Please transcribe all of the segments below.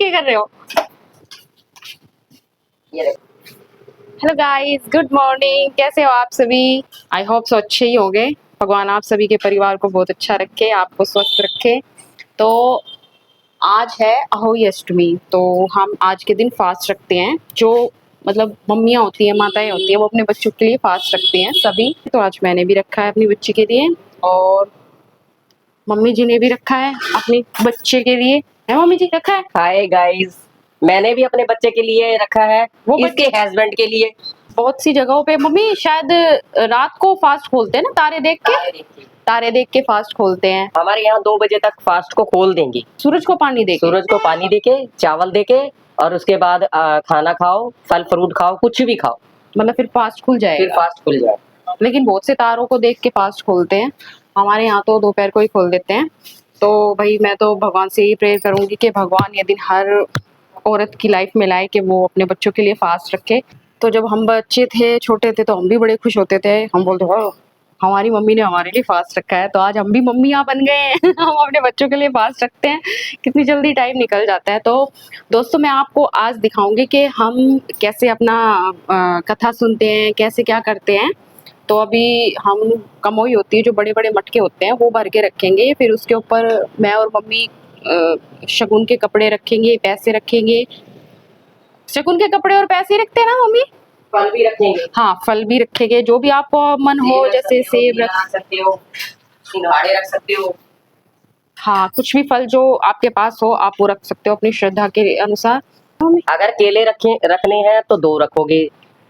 क्या कर रहे हो? Hello guys, good morning. कैसे हो आप सभी? आई होप सो अच्छे ही होंगे। भगवान आप सभी के परिवार को बहुत अच्छा रखे, आपको स्वस्थ रखे। तो आज है अहोई अष्टमी, तो हम आज के दिन फास्ट रखते हैं। जो मतलब मम्मियाँ होती हैं, माताएं होती हैं, वो अपने बच्चों के लिए फास्ट रखती हैं सभी। तो आज मैंने भी रखा है अपनी बच्ची के लिए, और मम्मी जी ने भी रखा है अपने बच्चे के लिए। है मम्मी जी, रखा है? हाय गाइस, मैंने भी अपने बच्चे के लिए रखा है, वो इसके हस्बैंड के लिए। बहुत सी जगहों पे मम्मी शायद रात को फास्ट खोलते हैं ना, तारे देख के फास्ट खोलते हैं। हमारे यहाँ 2 बजे तक फास्ट को खोल देंगे। सूरज को पानी देके चावल देके, और उसके बाद खाना खाओ, फल फ्रूट खाओ, कुछ भी खाओ, मतलब फिर फास्ट खुल जाएगा। लेकिन बहुत से तारों को देख के फास्ट खोलते हैं। हमारे यहाँ तो दोपहर को ही खोल देते हैं। तो भाई मैं तो भगवान से ही प्रेयर करूंगी कि भगवान ये दिन हर औरत की लाइफ में लाए, कि वो अपने बच्चों के लिए फास्ट रखे। तो जब हम बच्चे थे, छोटे थे, तो हम भी बड़े खुश होते थे। हम बोलते वाह, हमारी मम्मी ने हमारे लिए फास्ट रखा है। तो आज हम भी मम्मियाँ बन गए हैं। हम अपने बच्चों के लिए फास्ट रखते हैं। कितनी जल्दी टाइम निकल जाता है। तो दोस्तों, मैं आपको आज दिखाऊंगी कि हम कैसे अपना कथा सुनते हैं, कैसे क्या करते हैं। तो अभी हम कमोई होती है, जो बड़े बड़े मटके होते हैं, वो भर के रखेंगे। फिर उसके ऊपर मैं और मम्मी शगुन के कपड़े रखेंगे, पैसे रखेंगे। शगुन के कपड़े और पैसे रखते हैं ना मम्मी? फल भी रखेंगे। हाँ, फल भी रखेंगे, जो भी आपको मन हो, जैसे सेब रख सकते हो, सिंघाड़े रख सकते हो। हाँ, कुछ भी फल जो आपके पास हो आप वो रख सकते हो अपनी श्रद्धा के अनुसार। अगर केले रखने हैं तो 2 रखोगे,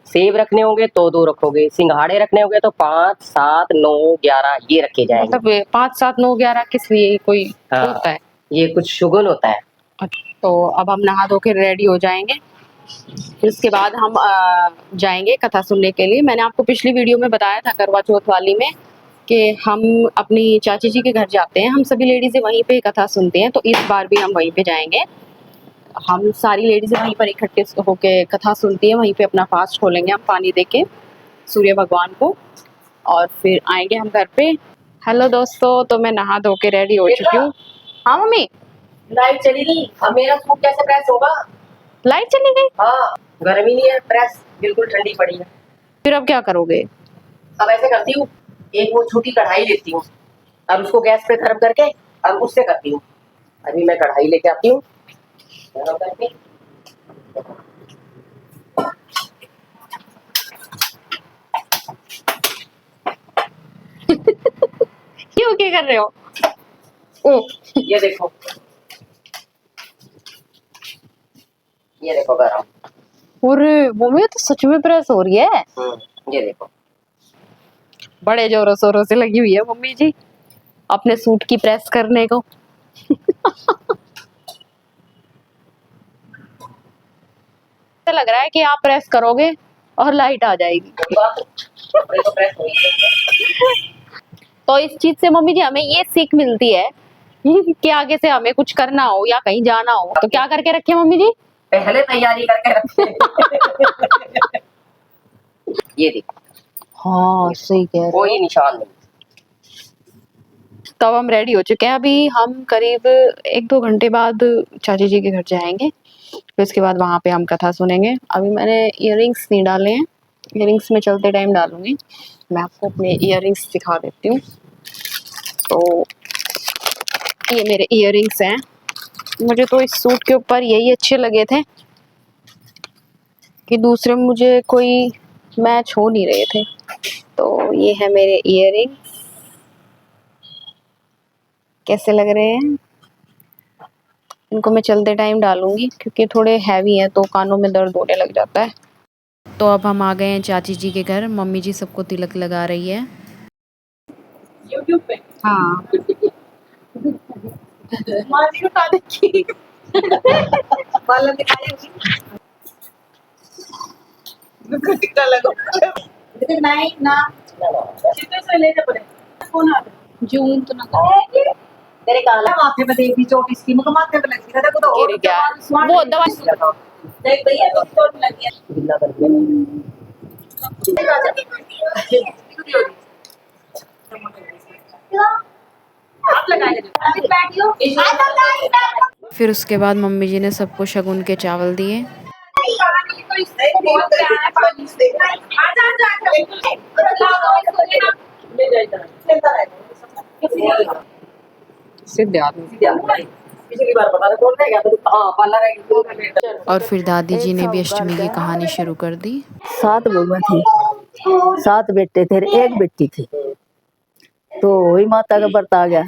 सेब रखने होंगे तो 2 रखोगे, सिंघाड़े रखने होंगे तो 5, 7, 9, 11 ये रखे जाएंगे। मतलब 5, 7, 9, 11 किस लिए कोई होता है? ये कुछ शुगुन होता है। तो अब हम नहा धो के रेडी हो जाएंगे। फिर उसके बाद हम जाएंगे कथा सुनने के लिए। मैंने आपको पिछली वीडियो में बताया था, करवा चौथ वाली में, कि हम अपनी चाची जी के घर जाते हैं। हम सभी लेडीज़ें वहीं पे कथा सुनते हैं। तो इस बार भी हम वहीं पे जाएंगे। हम सारी लेडीज़ें वहीं पर इकट्ठे होके कथा सुनती हैं। वहीं पे अपना फास्ट खोलेंगे हम पानी दे के सूर्य भगवान को, और फिर आएंगे हम घर पे। हेलो दोस्तों, तो मैं नहा धो के रेडी हो चुकी हूँ। हाँ मम्मी, लाइट चली गई, अब मेरा सूट कैसे प्रेस होगा? लाइट चली गई? हाँ, गर्मी नहीं है, प्रेस बिल्कुल ठंडी पड़ी है। फिर अब क्या करोगे? अब ऐसे करती हूँ, एक वो छोटी कढ़ाई लेती हूँ, अब उसको गैस पे गर्म करके अब उससे करती हूँ। अभी मैं कढ़ाई लेके आती हूँ, गरम करके। क्यों, क्या कर रहे हो? ओ, ये देखो गरम। और मम्मी तो सच में प्रेस हो रही है। ये देखो, बड़े जोरों शोरों से लगी हुई है मम्मी जी अपने सूट की प्रेस करने को। ऐसा लग रहा है कि आप प्रेस करोगे और लाइट आ जाएगी। तो प्रेस हो ही है। तो इस चीज से मम्मी जी हमें ये सीख मिलती है कि आगे से हमें कुछ करना हो या कहीं जाना हो तो क्या करके रखे मम्मी जी? पहले तैयारी करके रखते। ये देखो, हाँ सही कह रहे हो। कोई निशान नहीं। तब हम रेडी हो चुके हैं। अभी हम करीब 1-2 घंटे बाद चाची जी के घर जाएंगे। फिर उसके बाद वहाँ पे हम कथा सुनेंगे। अभी मैंने इयररिंग्स नहीं डाले हैं, इयररिंग्स में चलते टाइम डालूंगी। मैं आपको अपने इयररिंग्स दिखा देती हूँ। तो ये मेरे इयररिंग्स हैं। मुझे तो इस सूट के ऊपर यही अच्छे लगे थे कि दूसरे मुझे कोई मैच हो नहीं रहे थे। तो ये है मेरे इयररिंग्स। कैसे लग रहे हैं? इनको मैं चलते टाइम डालूंगी क्योंकि थोड़े हैवी हैं तो कानों में दर्द होने लग जाता है। तो अब हम आ गए हैं चाची जी के घर। मम्मी जी सबको तिलक लगा रही है YouTube पे। हाँ। माजी उठा देखी। बालन दिखाई होगी। बिल्कुल टिक्का लगो। नहीं ना। कितने से लेने पड़े? कौन आ रहा? जून तो ना तेरे काला माथे पे देखी चोट इसकी, मुझे माथे पे लगी था, देखो तो गिर गया वो दवाई। देख भैया तो चोट लगी है, गिल्ला कर दिया। आप लगाए अभी बैठियो। फिर उसके बाद मम्मी जी ने सबको शगुन के चावल दिए। पिछली बार पता नहीं कौन रह गया तो हाँ पाला रह गया। और फिर दादी जी ने भी अष्टमी की कहानी शुरू कर दी। 7 बहुएं थी, 7 बेटे थे, एक बेटी थी। तो वही माता का व्रत आ गया,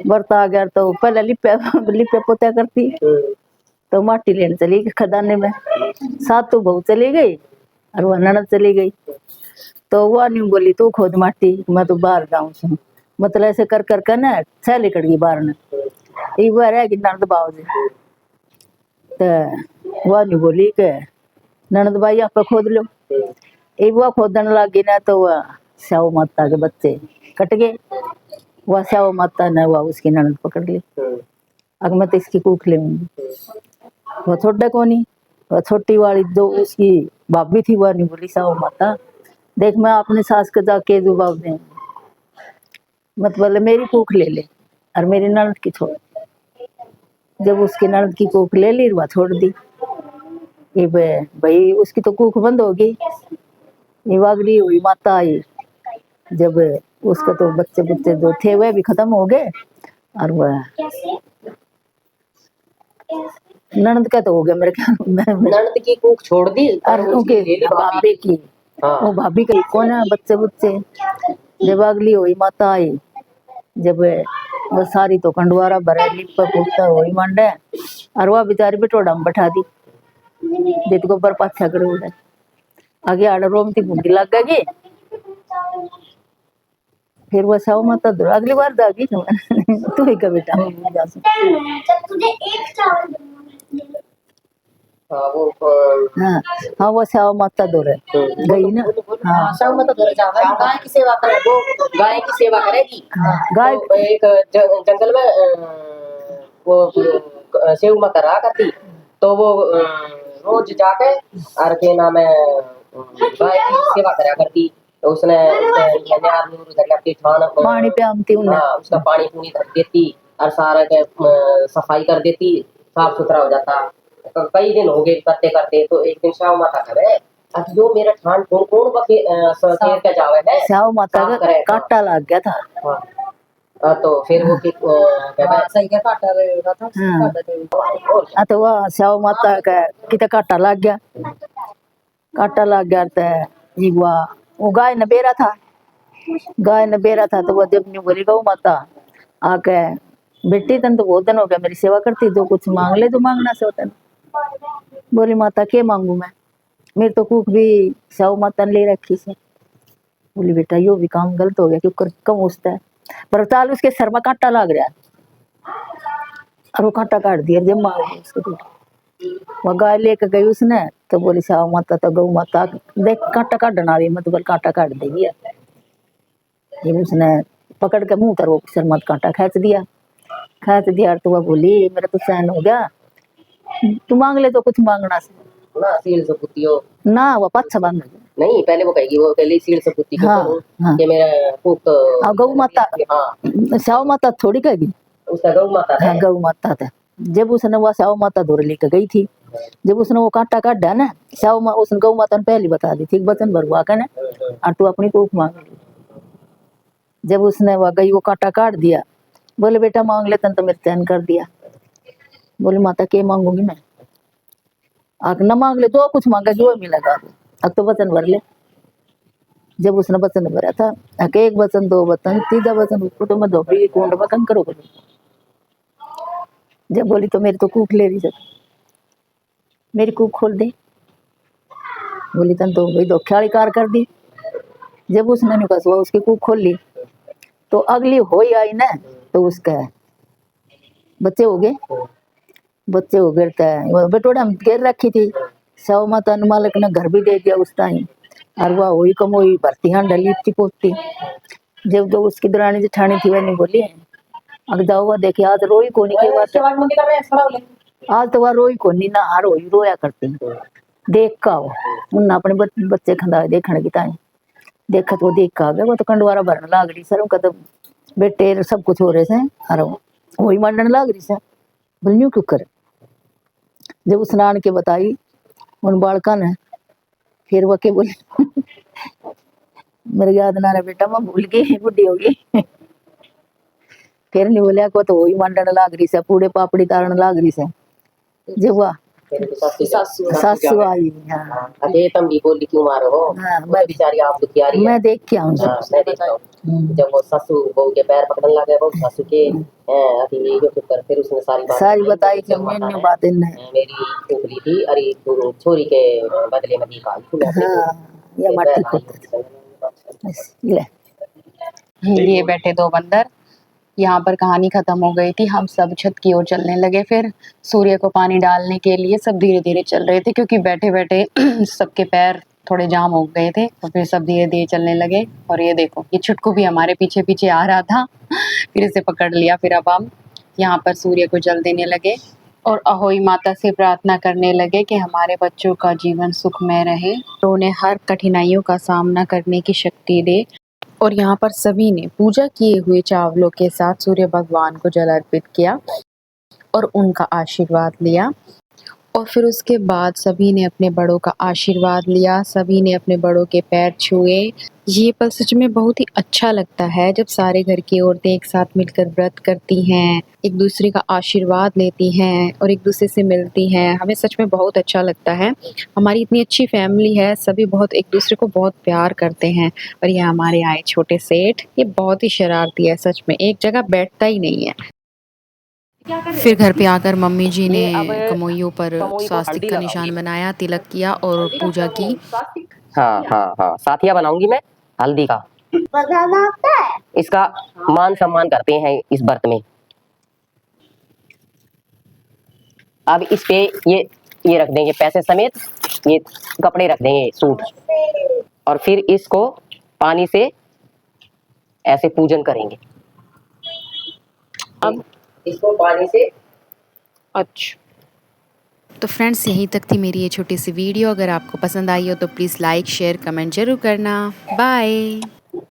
व्रत आ गया तो पहले लिपे पोता करती, तो माटी लेने चली गई खदाने में। 7 तो बहू चली गई और वह ननद चली गई। तो वह नहीं बोली तू खोद माटी, मैं तो बाहर जाऊं छू। मतलब ऐसे कर कर ना 6 निकल गई बाहर ने। एक बार है कि ननद बाव जी, तो वह नहीं बोली के ननद भाई आप खोद लो। एक बार खोदने लगी ना तो वह श्याव माता के बच्चे कट गए। वह श्याव माता ने वह उसकी ननद पकड़ ली। अगर मैं तो इसकी कूख लेंगी। वह छोटे को नहीं, वह छोटी वाली जो उसकी भाभी थी वह नहीं बोली श्याव माता देख मैं अपने सास के जाके जवाब दें, मतलब मेरी कूख ले ले और मेरी ननद की छोड़। जब उसकी ननद की कूख ले ली वह छोड़ दी। ये भाई उसकी तो कूख बंद होगी। ये वागड़ी हुई माता आई, जब उसका तो बच्चे बच्चे जो थे वह भी खत्म हो गए और वह ननद का तो हो गया मेरे ख्याल में। ननद की कूख छोड़ दी और उनके भाभी की, वो भाभी का कौन है बच्चे बच्चे। जब अगली हुई माता आई, जब वो सारी तो कंडवारा भरा लिपा पोता हुई मांडे और वह बेचारी बिटोड़ा में बैठा दी। जित गोबर पाछा करे उधर आगे आड़ा रोमती भूखी लग गई। फिर वो श्याव माता दूर अगली बार जागी तू ही का बेटा तुझे एक चावल दूंगा। हाँ हाँ वो श्याव माता दूर गई ना। हाँ श्याव माता दूर जाओ, गाय की सेवा करे, वो गाय की सेवा करेगी। गाय तो एक जंगल में वो सेव माता रहा करती, तो वो रोज जाके और के नाम है गाय की सेवा करा करती। तो उसने पानी पियामती उसका पानी पूनी धर देती और सारा के सफाई कर देती, साफ सुथरा हो जाता। तो कई दिन हो गए करते करते, तो एक दिन श्याव माता करे अब जो मेरा ठान कौन कौन बखेर के जावे है। श्याव माता का कांटा लग गया था। तो फिर वो सही का कांटा रहेगा था। तो वह श्याव माता का कितना कांटा लग गया, कांटा लग गया तो वो गाय न बेरा था, गाय न बेरा था। तो वह जब नहीं बोली गौ माता आके बेटी तन तो बहुत दिन हो गया मेरी सेवा करती, जो कुछ मांग ले जो मांगना से होता है। बोली माता क्या मांगू मैं, मेरी तो कूक भी श्याव माता ने ले रखी से। बोली बेटा यो भी काम गलत हो गया क्यों कम उसता है, पर ताल उसके सर में कांटा लग रहा और वो कांटा काट दिया। जब मांग उसको वह गाय लेकर गई उसने, तो बोली श्याव माता तो गौ माता देख कांटा काटना रही, मतलब कांटा काट देगी। ये उसने पकड़ के मुंह तर वो सर मत कांटा खींच दिया तो वह बोली मेरा तो सहन हो गया, तू मांग ले तो कुछ मांगना से ना सील से पुतियो ना। वह पाछा बांध नहीं, पहले वो कहेगी, वो पहले सील से पुती हाँ, हाँ। कि मेरा कूक गौ माता, हाँ श्याव माता थोड़ी कहेगी, उसका गौ माता हाँ गौ माता था। जब उसने वह श्याव माता दूर लेकर गई थी, जब उसने वो कांटा काटा ना श्याव उसने गौ माता ने पहले बता दी थी बचन भरवा कर ना और तू अपनी कूक मांग ली। जब उसने वह गई वो कांटा काट दिया, बोले बेटा मांग ले, तन तो मेरे चैन कर दिया। बोले माता क्या मांगूंगी मैं, आग न मांग ले तो कुछ मांगा जो मिलेगा, अब तो वचन भर ले। जब उसने वचन भरा था एक वचन 2 वचन 3 वचन उसको तो मैं धोबी कुंड में कंकर हो। जब बोली तो मेरी तो कूक ले रही, मेरी कूक खोल दे। बोली तन तो भाई धोख्याड़ी कार कर दी। जब उसने कसुआ उसकी कूक खोल ली तो अगली हो ही आई ना, तो उसका बच्चे हो गए बेटोड़ा हम घेर रखी थी। श्याव माता ने मालिक ने घर भी दे दिया उस टाइम, और वह हुई कमोई भरती हाँ डली थी पोती। जब जो उसकी दरानी जेठानी थी वह नहीं बोली अग जाओ वह देखिए आज रोई कोनी की बात, आज तो वह रोई कोनी ना हार होई रोया करती देख का वो उन अपने बच्चे खंदा देखने की ताई देखत वो देख का गया। वो तो कंडवारा भरने लाग रही सर, तो बेटे सब कुछ हो रहे से और वही मंडन लाग रही से। बोले यूं क्यों कर। जब स्नान के बताई उन बालका ने, फिर वो के बोले मेरे याद ना रहा बेटा, मैं भूल गई, बुढ़ी हो गई। फिर नहीं बोलिया को तो वही मंडन लाग रही से, पूरे पापड़ी तारण लाग रही से। जब हुआ सासू आई। हाँ अरे तुम भी बोली क्यों मारो हो, हाँ, वो तो बेचारी आप दुखिया रही है। मैं देख के आऊँ। हाँ, मैं देखता हूँ। जब वो ससु बहू के पैर पकड़ने लगे, वो ससु के अभी ये जो कर, फिर उसने सारी बताई कि मैंने बातें मेरी उंगली थी, अरे छोरी के बदले में दीपा ये मट्टी को ले। ये बैठे दो बंदर। यहाँ पर कहानी खत्म हो गई थी, हम सब छत की ओर चलने लगे। फिर सूर्य को पानी डालने के लिए सब धीरे धीरे चल रहे थे, क्योंकि बैठे बैठे सबके पैर थोड़े जाम हो गए थे, तो फिर सब धीरे धीरे चलने लगे। और ये देखो, ये छुटकू भी हमारे पीछे पीछे आ रहा था, फिर इसे पकड़ लिया। फिर अब हम यहाँ पर सूर्य को जल देने लगे और अहोई माता से प्रार्थना करने लगे कि हमारे बच्चों का जीवन सुखमय रहे, तो उन्हें हर कठिनाइयों का सामना करने की शक्ति दे। और यहाँ पर सभी ने पूजा किए हुए चावलों के साथ सूर्य भगवान को जल अर्पित किया और उनका आशीर्वाद लिया। और फिर उसके बाद सभी ने अपने बड़ों का आशीर्वाद लिया, सभी ने अपने बड़ों के पैर छुए। ये पल सच में बहुत ही अच्छा लगता है, जब सारे घर की औरतें एक साथ मिलकर व्रत करती हैं, एक दूसरे का आशीर्वाद लेती हैं और एक दूसरे से मिलती हैं। हमें सच में बहुत अच्छा लगता है। हमारी इतनी अच्छी फैमिली है, सभी बहुत एक दूसरे को बहुत प्यार करते हैं। और ये हमारे आए छोटे सेठ, ये बहुत ही शरारती है, सच में एक जगह बैठता ही नहीं है। फिर घर पे आकर मम्मी जी ने कमोइयों पर स्वास्तिक का निशान बनाया, तिलक किया और पूजा की। हाँ हाँ हाँ, साथिया बनाऊंगी मैं हल्दी का। बनाना आता है? इसका मान सम्मान करते हैं इस व्रत में। अब इस पे ये रख देंगे पैसे समेत, ये कपड़े रख देंगे सूट, और फिर इसको पानी से ऐसे पूजन करेंगे। अब इसको पानी से। अच्छा, तो फ्रेंड्स यहीं तक थी मेरी ये छोटी सी वीडियो। अगर आपको पसंद आई हो तो प्लीज़ लाइक शेयर कमेंट जरूर करना। बाय।